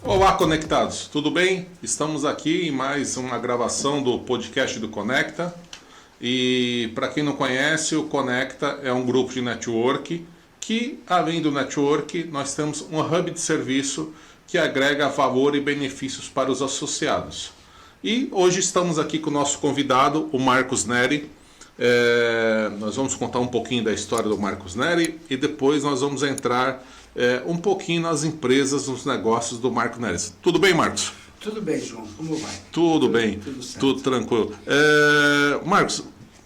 Olá, conectados, tudo bem? Estamos aqui em mais uma gravação do podcast do Conecta. E para quem não conhece, o Conecta é um grupo de network que, além do network, nós temos um hub de serviço que agrega valor e benefícios para os associados. E hoje estamos aqui com o nosso convidado, o Marcos Neri. Nós vamos contar um pouquinho da história do Marcos Neri e depois nós vamos entrar um pouquinho nas empresas, nos negócios do Marcos Neri. Tudo bem, Marcos? Tudo bem, João. Como vai? Tudo bem, tudo tranquilo. Marcos,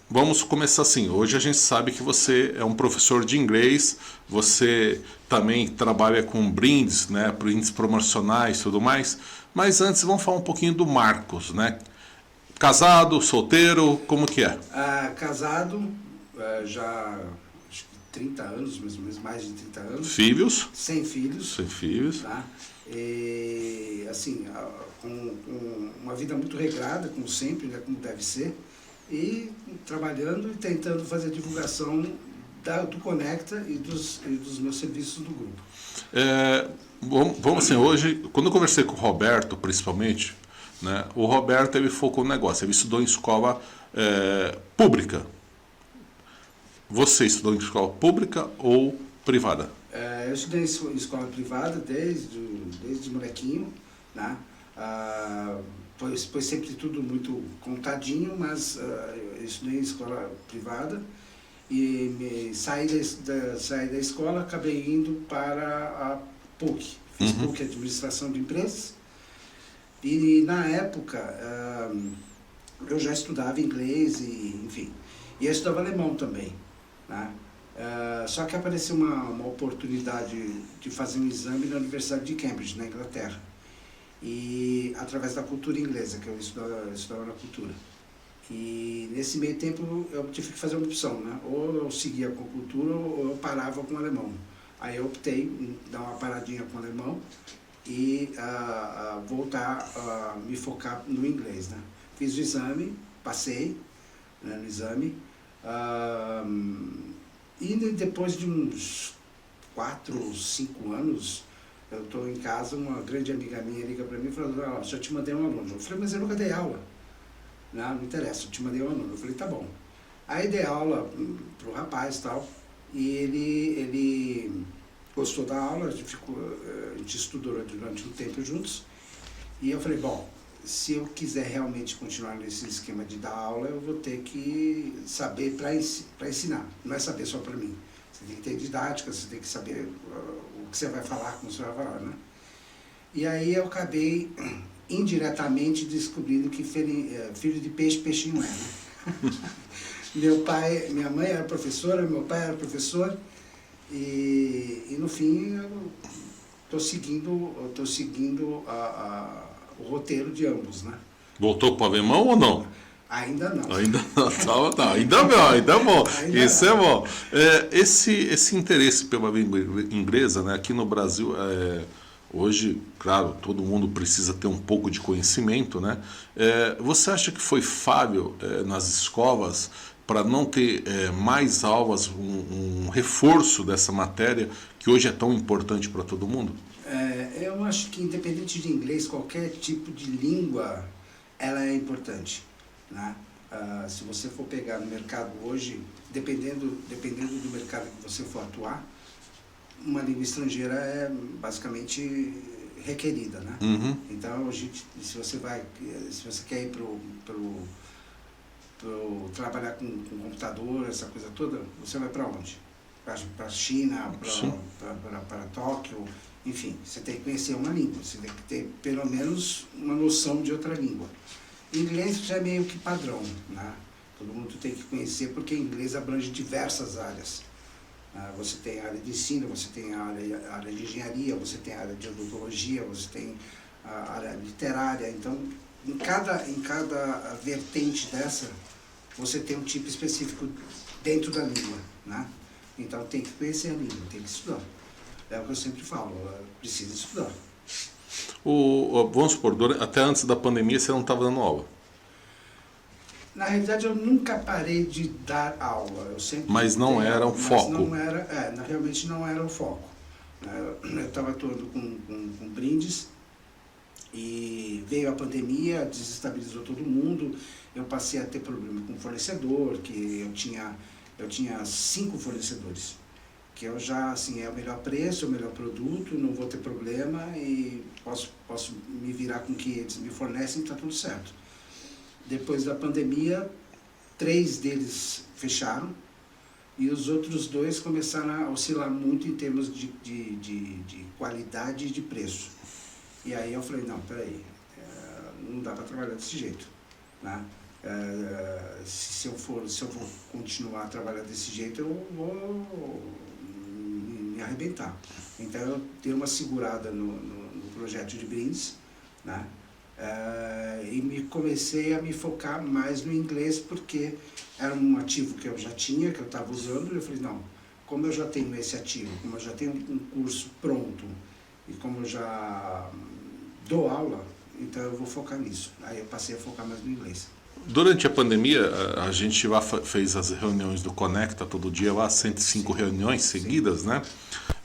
vamos começar assim. Hoje a gente sabe que você é um professor de inglês, você também trabalha com brindes, né, brindes promocionais e tudo mais. Mas antes vamos falar um pouquinho do Marcos, né? Casado, solteiro, como que é? Casado, já acho que 30 anos, mais de 30 anos. Filhos? Sem filhos. Sem filhos. Tá? E, assim, com uma vida muito regrada, como sempre, né, como deve ser. E trabalhando e tentando fazer a divulgação do Conecta e dos meus serviços do grupo. Vamos assim, hoje, quando eu conversei com o Roberto, principalmente, né, o Roberto ele focou no negócio, ele estudou em escola pública. Você estudou em escola pública ou privada? Eu estudei em escola privada desde molequinho, né? Pois sempre tudo muito contadinho, mas eu estudei em escola privada e saí da escola, acabei indo para a PUC. Fiz PUC, Administração de Empresas, e na época eu já estudava inglês e, enfim, e eu estudava alemão também, né? Só que apareceu uma oportunidade de fazer um exame na Universidade de Cambridge, na Inglaterra, e através da cultura inglesa, que eu estudava na cultura. E nesse meio tempo eu tive que fazer uma opção, né? Ou eu seguia com a cultura ou eu parava com o alemão. Aí eu optei em dar uma paradinha com o alemão e voltar a me focar no inglês, né? Fiz o exame, passei, né, no exame, e depois de uns 4 ou 5 anos, eu estou em casa, uma grande amiga minha liga para mim e fala: já te mandei um aluno. Eu falei: mas eu nunca dei aula. Não interessa, eu te mandei um aluno. Eu falei: tá bom. Aí dei aula para o rapaz e tal, e ele gostou da aula, a gente estudou durante um tempo juntos, e eu falei: bom, se eu quiser realmente continuar nesse esquema de dar aula, eu vou ter que saber para ensinar, não é saber só para mim. Você tem que ter didática, você tem que saber o que você vai falar, como você vai falar, né? E aí eu acabei indiretamente descobrindo que filho de peixe, peixinho é, né? Minha mãe era professora, meu pai era professor, e no fim eu estou seguindo o roteiro de ambos, né? Voltou para o alemão ou não? Ainda não. Ainda não, tá. Ainda bom. Isso é bom. Esse interesse pela língua inglesa, né, aqui no Brasil, hoje, claro, todo mundo precisa ter um pouco de conhecimento, né? Você acha que foi falho nas escolas para não ter mais aulas, um reforço dessa matéria que hoje é tão importante para todo mundo? Eu acho que, independente de inglês, qualquer tipo de língua, ela é importante, né? Se você for pegar no mercado hoje, dependendo do mercado que você for atuar, uma língua estrangeira é basicamente requerida, né? Então, se você quer ir trabalhar com computador, essa coisa toda, você vai para onde? Para a China, para Tóquio, enfim, você tem que conhecer uma língua, você tem que ter pelo menos uma noção de outra língua. Inglês já é meio que padrão, né? Todo mundo tem que conhecer, porque inglês abrange diversas áreas. Você tem a área de ensino, você tem a área de engenharia, você tem a área de odontologia, você tem a área literária. Então, em cada vertente dessa, você tem um tipo específico dentro da língua, né? Então tem que conhecer a língua, tem que estudar. É o que eu sempre falo, precisa estudar. Vamos supor, até antes da pandemia você não estava dando aula. Na realidade, eu nunca parei de dar aula. Eu sempre mas não era o foco. Não era, realmente não era o foco. Eu estava atuando com brindes, E veio a pandemia, desestabilizou todo mundo, eu passei a ter problema com o fornecedor, que eu tinha 5 fornecedores, que eu já, assim, é o melhor preço, é o melhor produto, não vou ter problema e posso me virar com o que eles me fornecem, está tudo certo. Depois da pandemia, 3 deles fecharam e os outros 2 começaram a oscilar muito em termos de qualidade e de preço. E aí eu falei, não, peraí, não dá para trabalhar desse jeito, né? Se eu for continuar a trabalhar desse jeito, eu vou me arrebentar. Então eu dei uma segurada no projeto de brindes, né? E comecei a me focar mais no inglês, porque era um ativo que eu já tinha, que eu estava usando, e eu falei, não, como eu já tenho esse ativo, como eu já tenho um curso pronto, e como eu já dou aula, então eu vou focar nisso. Aí eu passei a focar mais no inglês. Durante a pandemia, a gente lá fez as reuniões do Conecta todo dia, lá 105 reuniões seguidas, né?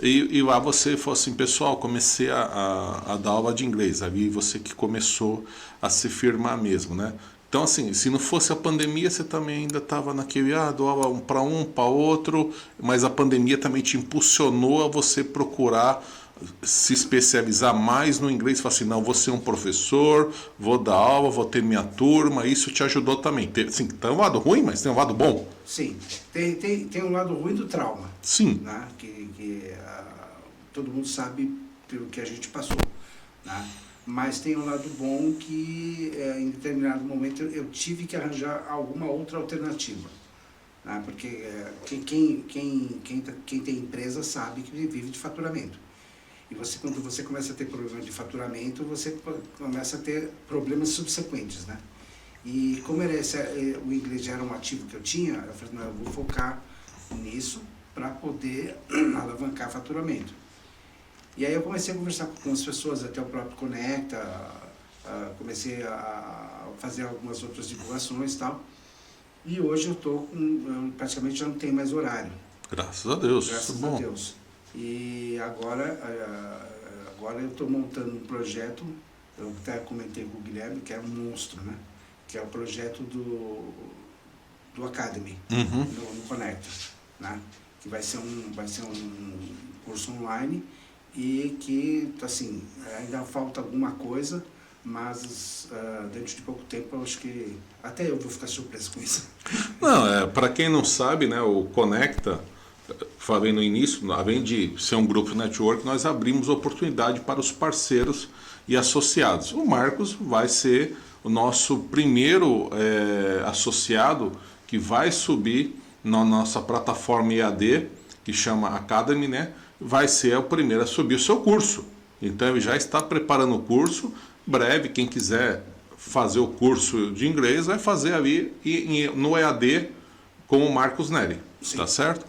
E lá você falou assim, pessoal, comecei a dar aula de inglês. Ali você que começou a se firmar mesmo, né? Então, assim, se não fosse a pandemia, você também ainda estava naquele, dou aula para outro, mas a pandemia também te impulsionou a você procurar se especializar mais no inglês, falar assim, não, vou ser um professor, vou dar aula, vou ter minha turma, isso te ajudou também. Assim, tem um lado ruim, mas tem um lado bom. Sim, tem um lado ruim do trauma. Sim. Né? Que todo mundo sabe pelo que a gente passou. Né? Mas tem um lado bom que em determinado momento eu tive que arranjar alguma outra alternativa. Né? Porque quem tem empresa sabe que vive de faturamento. E quando você começa a ter problema de faturamento, você começa a ter problemas subsequentes, né? E como o inglês já era um ativo que eu tinha, eu falei, não, eu vou focar nisso para poder alavancar faturamento. E aí eu comecei a conversar com as pessoas, até o próprio Conecta, comecei a fazer algumas outras divulgações e tal. E hoje eu praticamente já não tenho mais horário. Graças a Deus. Graças a Deus. E agora eu estou montando um projeto, eu até comentei com o Guilherme, que é um monstro, né? Que é o projeto do Academy, no Conecta, né? Que vai ser um curso online e que, assim, ainda falta alguma coisa, mas dentro de pouco tempo eu acho que até eu vou ficar surpreso com isso. Não, para quem não sabe, né, o Conecta, falei no início, além de ser um grupo network, nós abrimos oportunidade para os parceiros e associados. O Marcos vai ser o nosso primeiro associado que vai subir na nossa plataforma EAD, que chama Academy, né? Vai ser o primeiro a subir o seu curso. Então ele já está preparando o curso. Breve, quem quiser fazer o curso de inglês vai fazer ali no EAD com o Marcos Neri. Sim. Tá certo?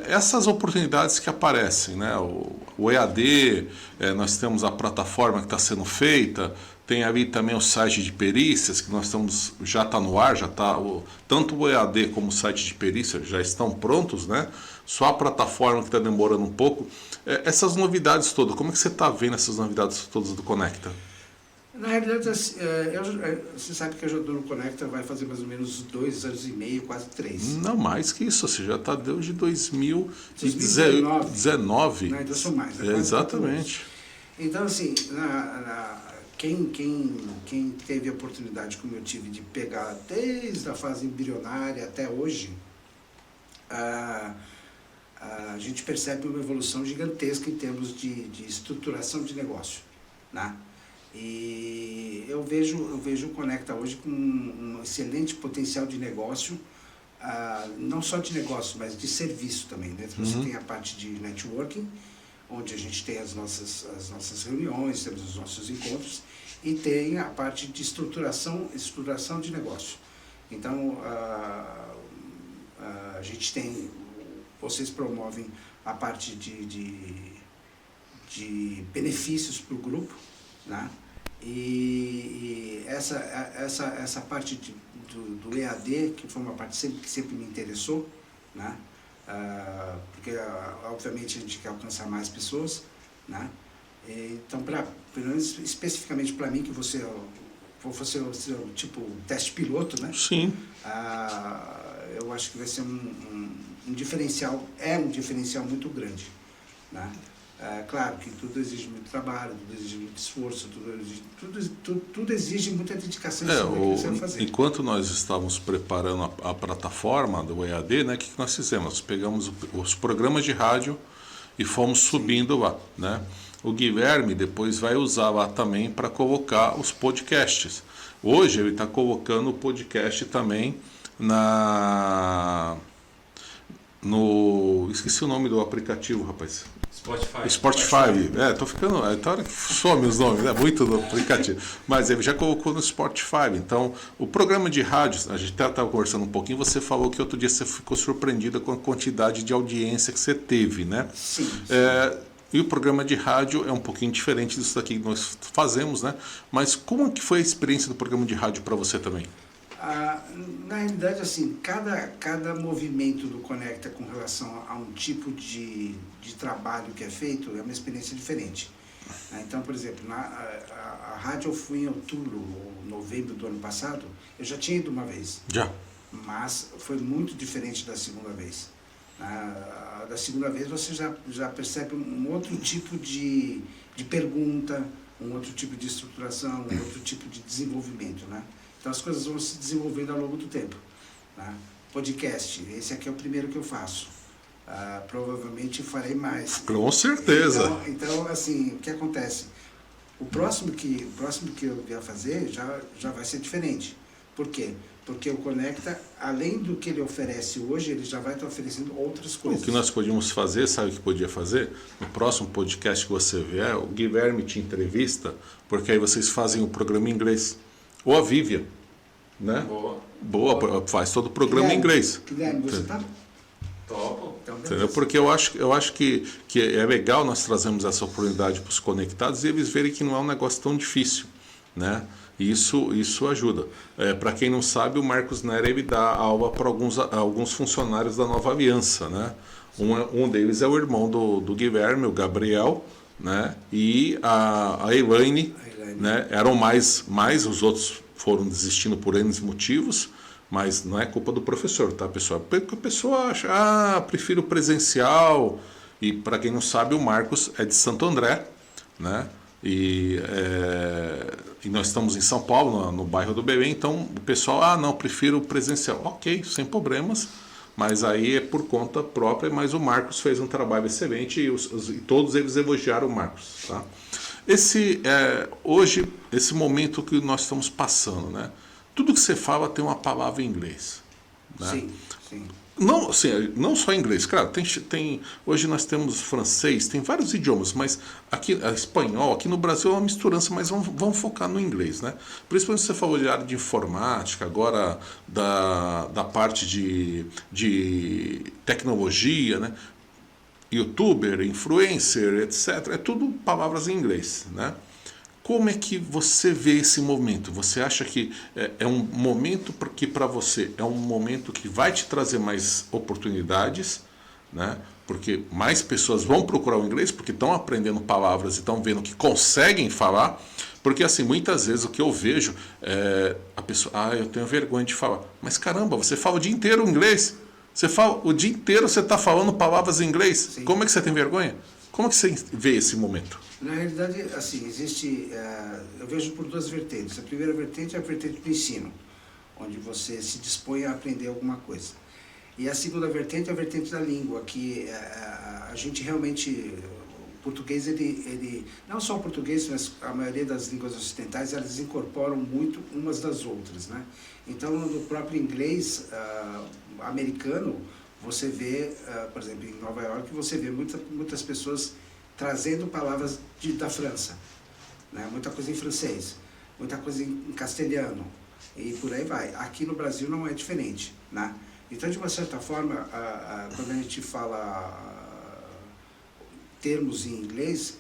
Essas oportunidades que aparecem, né? O EAD, nós temos a plataforma que está sendo feita, tem ali também o site de perícias, que nós estamos, já está no ar, já está, tanto o EAD como o site de perícias já estão prontos, né? Só a plataforma que está demorando um pouco. Essas novidades todas, como é que você está vendo essas novidades todas do Conecta? Na realidade, você sabe que eu já estou no Conecta, vai fazer mais ou menos 2 anos e meio, quase 3. Não, mais que isso, você já está desde 2019. Não, então são mais. Exatamente. Então, assim, quem teve a oportunidade, como eu tive, de pegar desde a fase embrionária até hoje, a gente percebe uma evolução gigantesca em termos de estruturação de negócio, né? E eu vejo o Conecta hoje com um excelente potencial de negócio, não só de negócio, mas de serviço também, né? Você tem a parte de networking, onde a gente tem as nossas reuniões, temos os nossos encontros, e tem a parte de estruturação de negócio. Então, a gente tem, vocês promovem a parte de benefícios para o grupo, né? E essa parte do EAD, que foi uma parte que sempre me interessou, né? Porque obviamente a gente quer alcançar mais pessoas, né? Então, pelo menos especificamente para mim, que você vou fazer o seu tipo teste piloto, né? Sim. Eu acho que vai ser um diferencial, um diferencial muito grande, né? Claro que tudo exige muito trabalho, tudo exige muito esforço, tudo exige muita dedicação em cima daquilo que você vai fazer. Enquanto nós estávamos preparando a plataforma do EAD, né, o que nós fizemos? Nós pegamos os programas de rádio e fomos subindo lá, né? O Guilherme depois vai usar lá também para colocar os podcasts. Hoje ele está colocando o podcast também esqueci o nome do aplicativo, rapaz. Spotify. Tô ficando. Tem hora que some os nomes, né? Muito do aplicativo. Mas ele já colocou no Spotify. Então, o programa de rádio, a gente até estava conversando um pouquinho, você falou que outro dia você ficou surpreendida com a quantidade de audiência que você teve, né? Sim. E o programa de rádio é um pouquinho diferente disso daqui que nós fazemos, né? Mas como que foi a experiência do programa de rádio para você também? Na realidade, assim, cada movimento do Conecta com relação a um tipo de trabalho que é feito é uma experiência diferente. Então, por exemplo, a rádio eu fui em outubro ou novembro do ano passado, eu já tinha ido uma vez. Já. Mas foi muito diferente da segunda vez. Da segunda vez você já percebe um outro tipo de pergunta, um outro tipo de estruturação, um outro tipo de desenvolvimento, né? Então as coisas vão se desenvolvendo ao longo do tempo, né? Podcast, esse aqui é o primeiro que eu faço. Provavelmente farei mais. Com certeza. Então, assim, o que acontece? O próximo que eu vier fazer já vai ser diferente. Por quê? Porque o Conecta, além do que ele oferece hoje, ele já vai estar oferecendo outras coisas. O que nós podíamos fazer, sabe o que podia fazer? No próximo podcast que você vier, o Guilherme te entrevista, porque aí vocês fazem o programa em inglês. Ou a Vivian, né? Boa, faz todo o programa em inglês. Guilherme, você tá? Topo. Entendeu? Porque eu acho que é legal nós trazermos essa oportunidade para os conectados e eles verem que não é um negócio tão difícil, né? Isso ajuda. Para quem não sabe, o Marcos Nera ele dá aula para alguns funcionários da Nova Aliança, né? Um deles é o irmão do Guilherme, o Gabriel, né? E a Elaine, né? Eram mais, os outros foram desistindo por N motivos, mas não é culpa do professor, tá, pessoal? Porque a pessoa acha, prefiro presencial. E para quem não sabe, o Marcos é de Santo André, né? E nós estamos em São Paulo, no bairro do Belém, então o pessoal, não, prefiro presencial. Ok, sem problemas, mas aí é por conta própria, mas o Marcos fez um trabalho excelente e todos eles elogiaram o Marcos, tá? Hoje, esse momento que nós estamos passando, né? Tudo que você fala tem uma palavra em inglês, né? Sim, sim. Não, assim, não só inglês, claro, hoje nós temos francês, tem vários idiomas, mas aqui, espanhol, aqui no Brasil é uma misturança, mas vamos focar no inglês, né? Principalmente você falou de área de informática, agora da parte de tecnologia, né? YouTuber, influencer, etc. É tudo palavras em inglês, né? Como é que você vê esse momento? Você acha que é um momento que para você é um momento que vai te trazer mais oportunidades, né? Porque mais pessoas vão procurar o inglês porque estão aprendendo palavras e estão vendo que conseguem falar. Porque assim, muitas vezes o que eu vejo a pessoa, eu tenho vergonha de falar. Mas caramba, você fala o dia inteiro inglês. Você fala o dia inteiro, você está falando palavras em inglês. Sim. Como é que você tem vergonha? Como é que você vê esse momento? Na realidade, assim, existe, eu vejo por duas vertentes. A primeira vertente é a vertente do ensino, onde você se dispõe a aprender alguma coisa. E a segunda vertente é a vertente da língua, que a gente realmente, o português, ele não só o português, mas a maioria das línguas ocidentais, elas incorporam muito umas das outras, né? Então, no próprio inglês americano, você vê, por exemplo, em Nova York, você vê muitas pessoas trazendo palavras da França, né? Muita coisa em francês, muita coisa em castelhano, e por aí vai. Aqui no Brasil não é diferente, né? Então, de uma certa forma, quando a gente fala termos em inglês,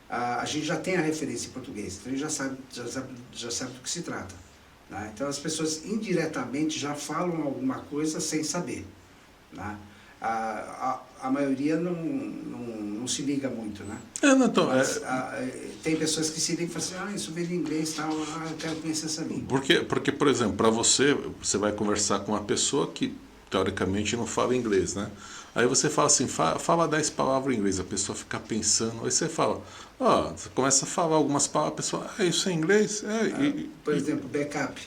a gente já tem a referência em português, então a gente já sabe do que se trata, né? Então, as pessoas indiretamente já falam alguma coisa sem saber, né? A maioria não não se liga muito, né? Não, então, Mas, tem pessoas que se ligam e falam assim, isso vem em inglês, tal, eu quero conhecer essa língua. porque, por exemplo, para você vai conversar com uma pessoa que teoricamente não fala inglês, né? Aí você fala assim, fala 10 palavras em inglês, a pessoa fica pensando, aí você fala, você começa a falar algumas palavras, a pessoa, isso é inglês? Por exemplo, backup.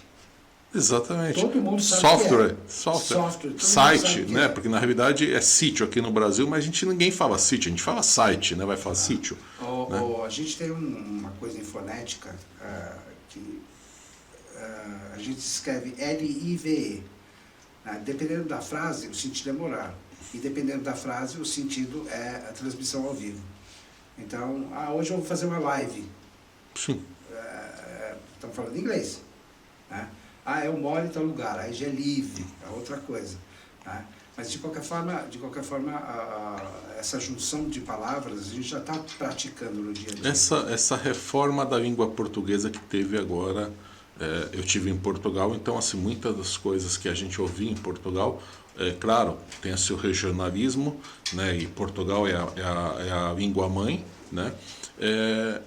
Exatamente. Todo mundo sabe Software, Software, todo site, mundo sabe né? é. Porque na realidade é sítio aqui no Brasil, mas ninguém fala sítio, a gente fala site, né? Vai falar sítio. Né? A gente tem uma coisa em fonética que a gente escreve L-I-V-E. Dependendo da frase, o sentido é morar. E dependendo da frase, o sentido é a transmissão ao vivo. Então, hoje eu vou fazer uma live. Sim. Estamos falando inglês. Né? Eu moro em tal lugar, aí já é livre, é outra coisa. Né? Mas de qualquer forma, essa junção de palavras a gente já está praticando no dia a dia. Essa reforma da língua portuguesa que teve agora, eu tive em Portugal, então assim, muitas das coisas que a gente ouvia em Portugal, claro, tem o seu regionalismo, né, e Portugal é a língua mãe, né,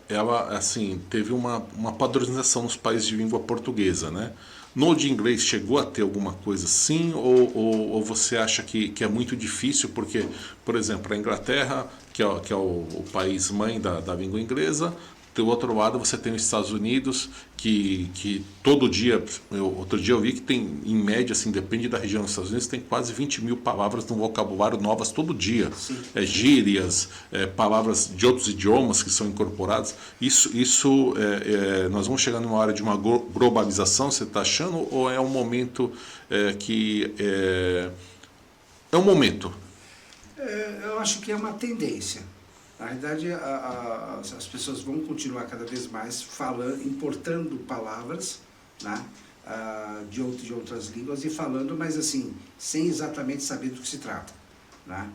ela assim, teve uma padronização nos países de língua portuguesa, né. No de inglês chegou a ter alguma coisa assim, ou você acha que é muito difícil, porque, por exemplo, a Inglaterra, que é o país mãe da língua inglesa, do outro lado você tem os Estados Unidos, que todo dia, outro dia eu vi que tem, em média, assim, depende da região dos Estados Unidos, tem quase 20 mil palavras no vocabulário novas todo dia. Gírias, palavras de outros idiomas que são incorporadas. Isso nós vamos chegar numa hora de uma globalização, você está achando, ou é um momento que... é um momento? Eu acho que é uma tendência. Na realidade, as pessoas vão continuar cada vez mais importando palavras, né, de outras línguas e falando, mas assim, sem exatamente saber do que se trata. Né?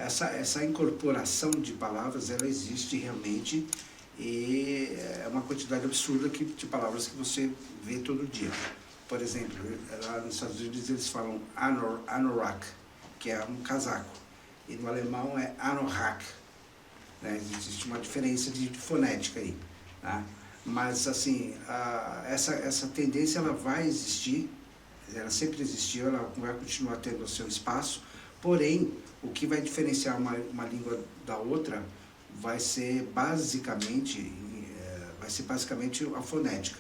Essa incorporação de palavras, ela existe realmente e é uma quantidade absurda de palavras que você vê todo dia. Por exemplo, lá nos Estados Unidos eles falam anorak, que é um casaco. E no alemão é anorak. Né? Existe uma diferença de fonética aí. Tá? Mas, assim, essa tendência ela vai existir, ela sempre existiu, ela vai continuar tendo o seu espaço, porém, o que vai diferenciar uma língua da outra vai ser basicamente a fonética.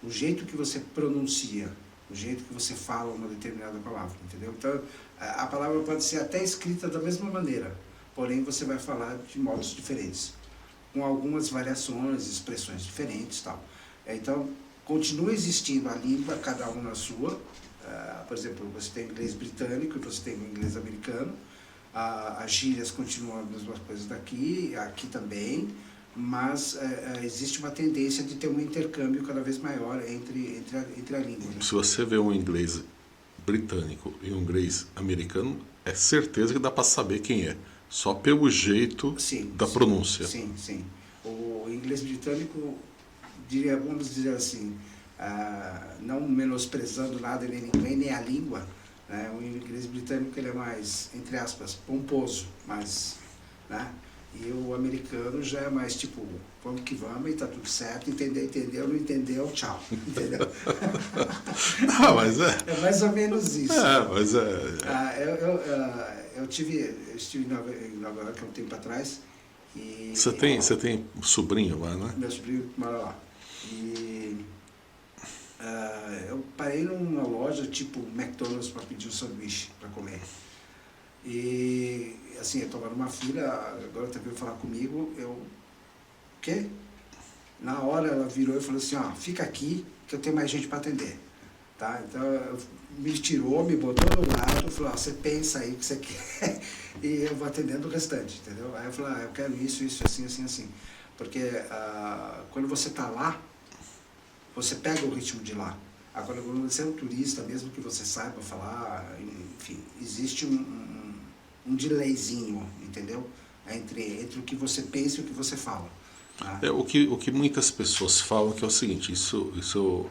O jeito que você pronuncia, o jeito que você fala uma determinada palavra, entendeu? Então, a palavra pode ser até escrita da mesma maneira, porém você vai falar de modos diferentes, com algumas variações, expressões diferentes e tal. Então, continua existindo a língua, cada um na sua. Por exemplo, você tem inglês britânico e você tem inglês americano. As gírias continuam as mesmas coisas aqui também, mas existe uma tendência de ter um intercâmbio cada vez maior entre a língua. Né? Se você vê um inglês britânico e um inglês americano, é certeza que dá para saber quem é, só pelo jeito da pronúncia. Sim. O inglês britânico, vamos dizer assim, não menosprezando nada nem ninguém, nem a língua, né? O inglês britânico ele é mais, entre aspas, pomposo, mais, né? E o americano já é mais tipo, vamos que vamos e tá tudo certo, entendeu, não entendeu, tchau, entendeu? Mas é mais ou menos isso. Mas eu estive em Nova York há um tempo atrás e... Você tem um sobrinho lá, né? Meu sobrinho mora lá. E eu parei numa loja tipo McDonald's para pedir um sanduíche para comer. E assim, eu estava numa fila, agora ela veio falar comigo, o quê? Na hora ela virou e falou assim, fica aqui que eu tenho mais gente para atender. Tá? Então, me tirou, me botou do lado, falou, você pensa aí o que você quer e eu vou atendendo o restante, entendeu? Aí eu falei, eu quero isso, assim. Porque quando você está lá, você pega o ritmo de lá. Agora, quando você é um turista, mesmo que você saiba falar, enfim, existe um delayzinho, entendeu? Entre o que você pensa e o que você fala. Tá? O que muitas pessoas falam que é o seguinte, isso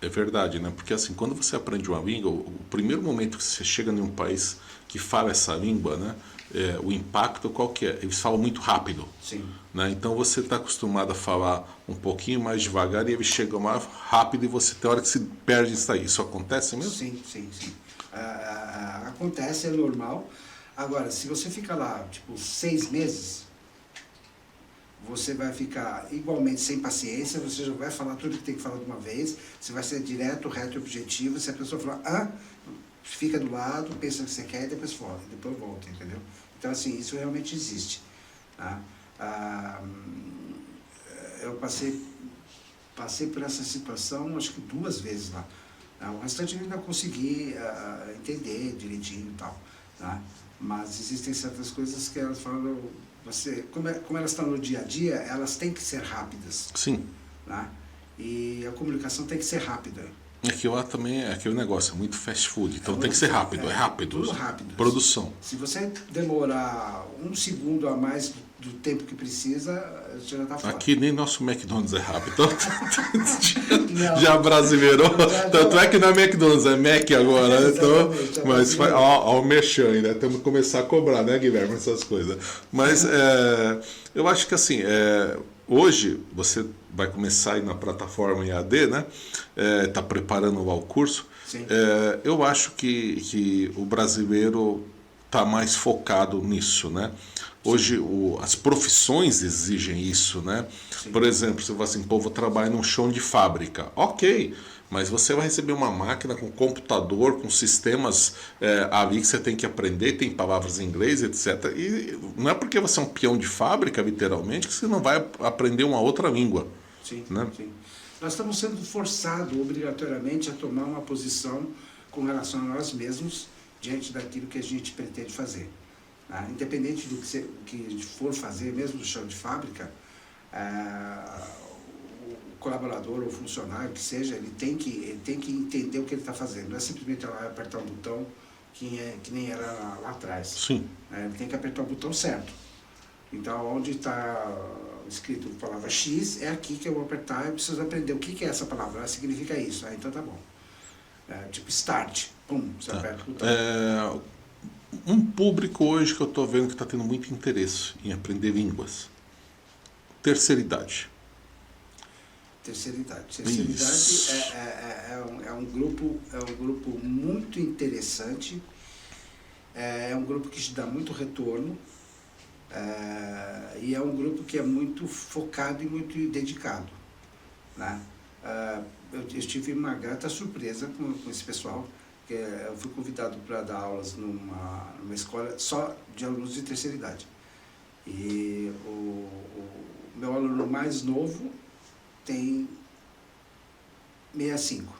É verdade, né? Porque assim, quando você aprende uma língua, o primeiro momento que você chega em um país que fala essa língua, né? O impacto qual que é? Eles falam muito rápido. Sim. Né? Então você está acostumado a falar um pouquinho mais devagar e eles chegam mais rápido e você tem hora que se perde isso aí. Isso acontece mesmo? Sim, sim, sim. Acontece, é normal. Agora, se você fica lá, tipo, 6 meses, você vai ficar igualmente sem paciência, você já vai falar tudo que tem que falar de uma vez, você vai ser direto, reto e objetivo. Se a pessoa falar, fica do lado, pensa o que você quer e depois volta, entendeu? Então, assim, isso realmente existe. Tá? Eu passei por essa situação, acho que 2 vezes lá. O restante eu ainda consegui entender direitinho e tal. Tá? Mas existem certas coisas que elas falam, como elas estão no dia a dia, elas têm que ser rápidas. Sim. Tá? E a comunicação tem que ser rápida. É que lá também é aquele negócio, é muito fast food, então tem que ser rápido, é rápido. Tudo rápido. Produção. Se você demorar 1 segundo a mais do tempo que precisa, você já está fora. Aqui nem nosso McDonald's é rápido. Já brasileirou. Tanto é que não é McDonald's, é Mac agora. Né? Então, mas ó o merchan ainda. Temos que começar a cobrar, né, Guilherme? Essas coisas. Mas eu acho que assim, hoje você vai começar aí na plataforma EAD, né? Está preparando lá o curso. Eu acho que o brasileiro está mais focado nisso, né? Hoje as profissões exigem isso, né? Sim. Por exemplo, você fala assim, pô, vou trabalhar num chão de fábrica. Ok, mas você vai receber uma máquina com computador, com sistemas ali que você tem que aprender, tem palavras em inglês, etc. E não é porque você é um peão de fábrica, literalmente, que você não vai aprender uma outra língua. Sim, né? Sim. Nós estamos sendo forçados obrigatoriamente a tomar uma posição com relação a nós mesmos diante daquilo que a gente pretende fazer. Independente do que a gente for fazer, mesmo do chão de fábrica, o colaborador ou funcionário que seja, ele tem que entender o que ele está fazendo. Não é simplesmente apertar um botão que nem era lá atrás. Sim. Ele tem que apertar o botão certo. Então, onde está escrito a palavra X, é aqui que eu vou apertar e preciso aprender o que é essa palavra. Significa isso. Então tá bom. Tipo start. Pum, você aperta o botão. Um público hoje que eu estou vendo que está tendo muito interesse em aprender línguas. Terceira idade. Terceira idade é um grupo muito interessante, é um grupo que te dá muito retorno, e é um grupo que é muito focado e muito dedicado. Né? Eu tive uma grata surpresa com esse pessoal. Eu fui convidado para dar aulas numa escola só de alunos de terceira idade. E o meu aluno mais novo tem 65.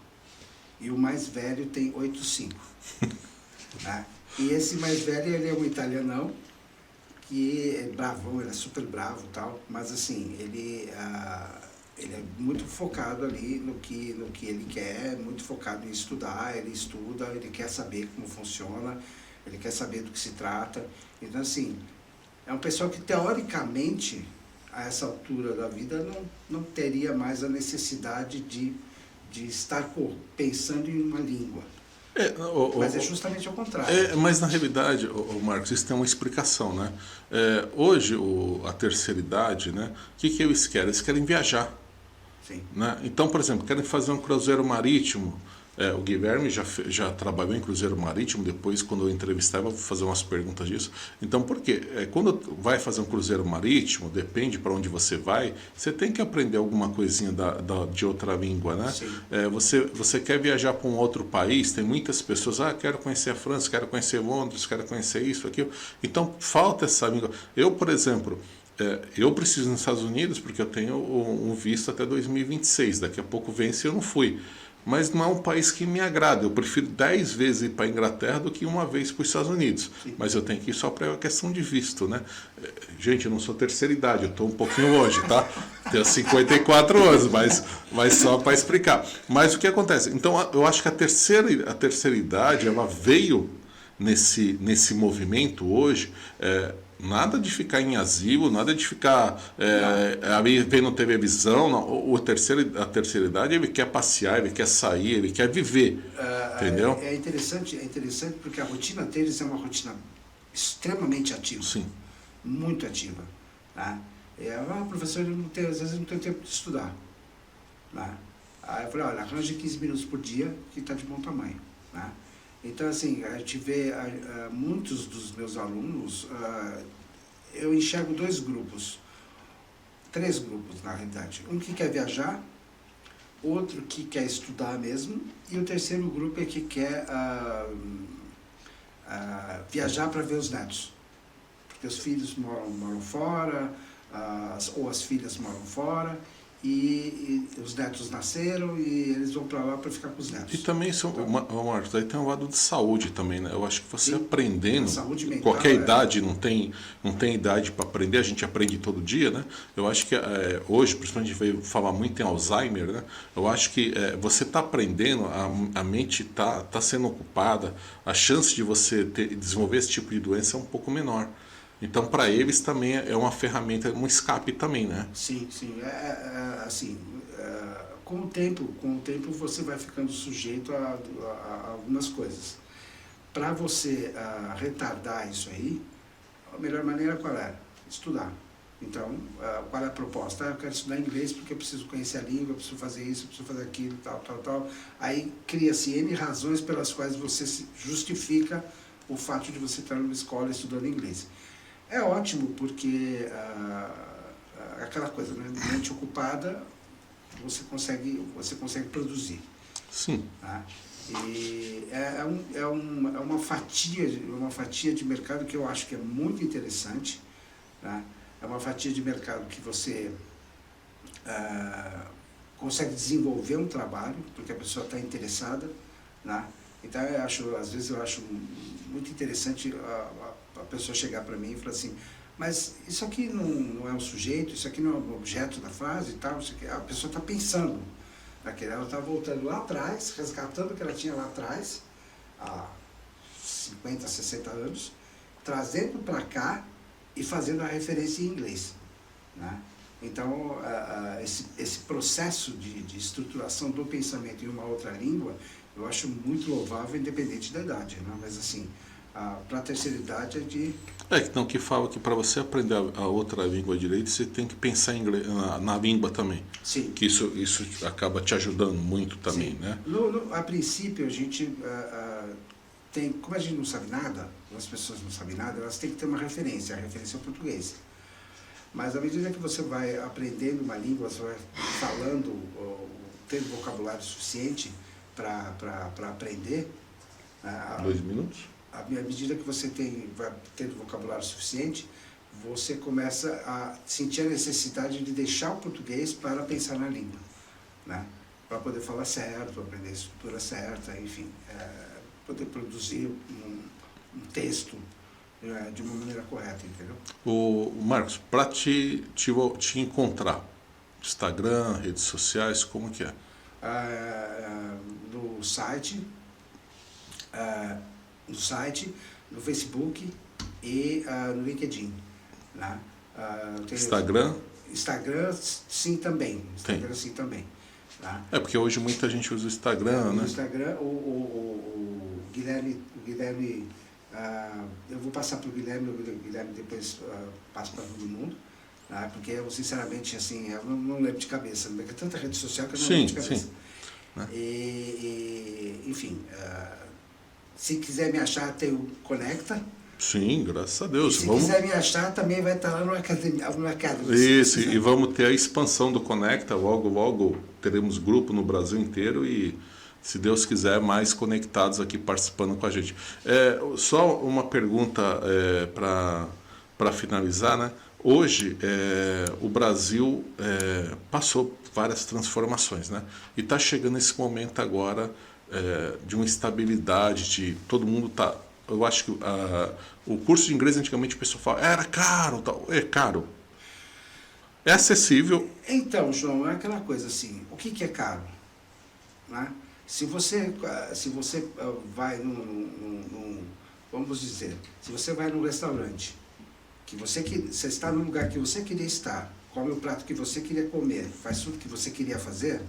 E o mais velho tem 85. Né? E esse mais velho, ele é um italianão, que é bravão, ele é super bravo e tal, mas assim, ele é muito focado ali no que ele quer, muito focado em estudar, ele estuda, ele quer saber como funciona, ele quer saber do que se trata. Então, assim, é um pessoal que, teoricamente, a essa altura da vida, não teria mais a necessidade de estar pensando em uma língua. Mas é justamente ao contrário. Mas na realidade, Marcos, isso tem uma explicação, né? Hoje, a terceira idade, né? O que eles querem? Eles querem viajar. Sim. Né? Então, por exemplo, querem fazer um cruzeiro marítimo. O Guilherme já trabalhou em cruzeiro marítimo, depois, quando eu entrevistava, vou fazer umas perguntas disso. Então, por quê? Quando vai fazer um cruzeiro marítimo, depende para onde você vai, você tem que aprender alguma coisinha de outra língua, né? Você quer viajar para um outro país, tem muitas pessoas, quero conhecer a França, quero conhecer Londres, quero conhecer isso, aquilo. Então, falta essa língua. Eu, por exemplo, eu preciso ir nos Estados Unidos porque eu tenho um visto até 2026, daqui a pouco vence e eu não fui. Mas não é um país que me agrada. Eu prefiro 10 vezes ir para a Inglaterra do que uma vez para os Estados Unidos. Sim. Mas eu tenho que ir só para a questão de visto, né? Gente, eu não sou terceira idade, eu estou um pouquinho longe, tá? Tenho 54 anos, mas só para explicar. Mas o que acontece? Então, eu acho que a terceira idade, ela veio nesse movimento hoje, Nada de ficar em asilo, nada de ficar ali vendo televisão. Não. A terceira idade, ele quer passear, ele quer sair, ele quer viver. Entendeu? É interessante porque a rotina deles é uma rotina extremamente ativa. Sim. Muito ativa. Né? O professor às vezes não tem tempo de estudar. Né? Aí eu falei, olha, arranja 15 minutos por dia que está de bom tamanho. Né? Então, assim, a gente vê muitos dos meus alunos, eu enxergo 2 grupos, 3 grupos, na realidade. Um que quer viajar, outro que quer estudar mesmo, e o terceiro grupo é que quer viajar para ver os netos. Porque os filhos moram fora, ou as filhas moram fora, e os netos nasceram e eles vão para lá para ficar com os netos. E também, Marcos, aí tem um lado de saúde também, né? Eu acho que você aprendendo, saúde mental, qualquer idade, não tem idade para aprender, a gente aprende todo dia, né? Eu acho que hoje, principalmente a gente veio falar muito em Alzheimer, né? Eu acho que você está aprendendo, a mente tá sendo ocupada, a chance de você desenvolver esse tipo de doença é um pouco menor. Então, para eles também é uma ferramenta, um escape também, né? Sim, sim. Assim, com o tempo você vai ficando sujeito a algumas coisas. Para você retardar isso aí, a melhor maneira qual é? Estudar. Então, qual é a proposta? Eu quero estudar inglês porque eu preciso conhecer a língua, eu preciso fazer isso, eu preciso fazer aquilo, tal. Aí cria-se N razões pelas quais você justifica o fato de você estar numa escola estudando inglês. É ótimo porque aquela coisa, né? Mente ocupada, você consegue produzir. Sim. Tá? E é uma fatia de mercado que eu acho que é muito interessante. Tá? É uma fatia de mercado que você consegue desenvolver um trabalho, porque a pessoa está interessada. Né? Então, às vezes eu acho muito interessante a pessoa chegar para mim e falar assim, mas isso aqui não é um sujeito, isso aqui não é um objeto da frase e tal, isso aqui, a pessoa está pensando naquele, ela está voltando lá atrás, resgatando o que ela tinha lá atrás, há 50, 60 anos, trazendo para cá e fazendo a referência em inglês. Né? Então, esse processo de estruturação do pensamento em uma outra língua, eu acho muito louvável, independente da idade. Né? Mas, assim, para a terceira idade é de... Então, que fala que para você aprender a outra língua direito, você tem que pensar em inglês, na língua também. Sim. Que isso acaba te ajudando muito também, Sim. né? A princípio, a gente tem... Como a gente não sabe nada, as pessoas não sabem nada, elas têm que ter uma referência, a referência é o português. Mas à medida que você vai aprendendo uma língua, você vai falando, tendo vocabulário suficiente para aprender... 2 minutos? À medida que você vai tendo vocabulário suficiente, você começa a sentir a necessidade de deixar o português para pensar na língua. Né? Para poder falar certo, aprender a estrutura certa, enfim, poder produzir um texto de uma maneira correta, entendeu? Marcos, para te encontrar, Instagram, redes sociais, como que é? No site, no Facebook e no LinkedIn. Né? Instagram? Instagram, sim, também. Tá? Porque hoje muita gente usa o Instagram, né? No Instagram, o Guilherme, eu vou passar para o Guilherme depois passa para todo mundo, tá? Porque eu, sinceramente, assim, eu não lembro de cabeça, porque é tanta rede social que eu não lembro de cabeça. Sim. Né? Enfim, se quiser me achar, tem o Conecta. Sim, graças a Deus. E se quiser me achar, também vai estar lá no Academy. Isso, e vamos ter a expansão do Conecta. Logo teremos grupo no Brasil inteiro e, se Deus quiser, mais conectados aqui participando com a gente. Só uma pergunta para finalizar, né? Hoje, o Brasil passou várias transformações, né? E está chegando esse momento agora de uma estabilidade, de todo mundo tá. Eu acho que o curso de inglês antigamente o pessoal fala, era caro, tal. É caro. É acessível. Então, João, é aquela coisa assim, o que é caro? Né? Se você vai vamos dizer, se você vai num restaurante que você está no lugar que você queria estar, come o prato que você queria comer, faz tudo que você queria fazer,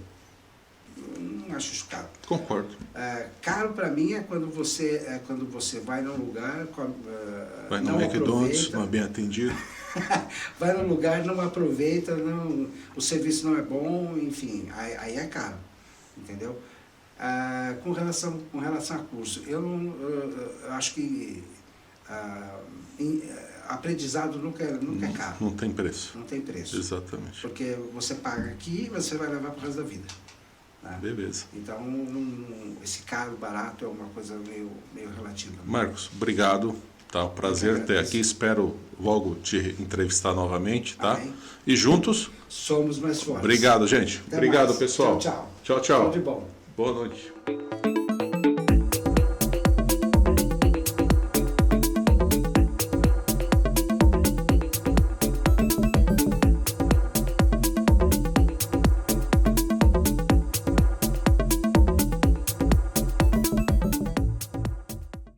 eu não acho isso caro. Concordo. Caro para mim é quando você vai num lugar, Vai no não McDonald's, aproveita, não é bem atendido. vai num lugar, não aproveita, o serviço não é bom, enfim, aí é caro, entendeu? Com relação a curso, eu acho que aprendizado nunca é caro. Não tem preço. Não tem preço. Exatamente. Porque você paga aqui e você vai levar para o resto da vida. Né? Beleza. Então, esse caro, barato é uma coisa meio relativa. Marcos, obrigado. Tá, um prazer ter aqui. Espero logo te entrevistar novamente, tá? Amém. E juntos Somos mais fortes. Obrigado, gente. Até Obrigado, mais. pessoal. Tchau, tchau. Tchau, tchau. Tudo de bom. Boa noite.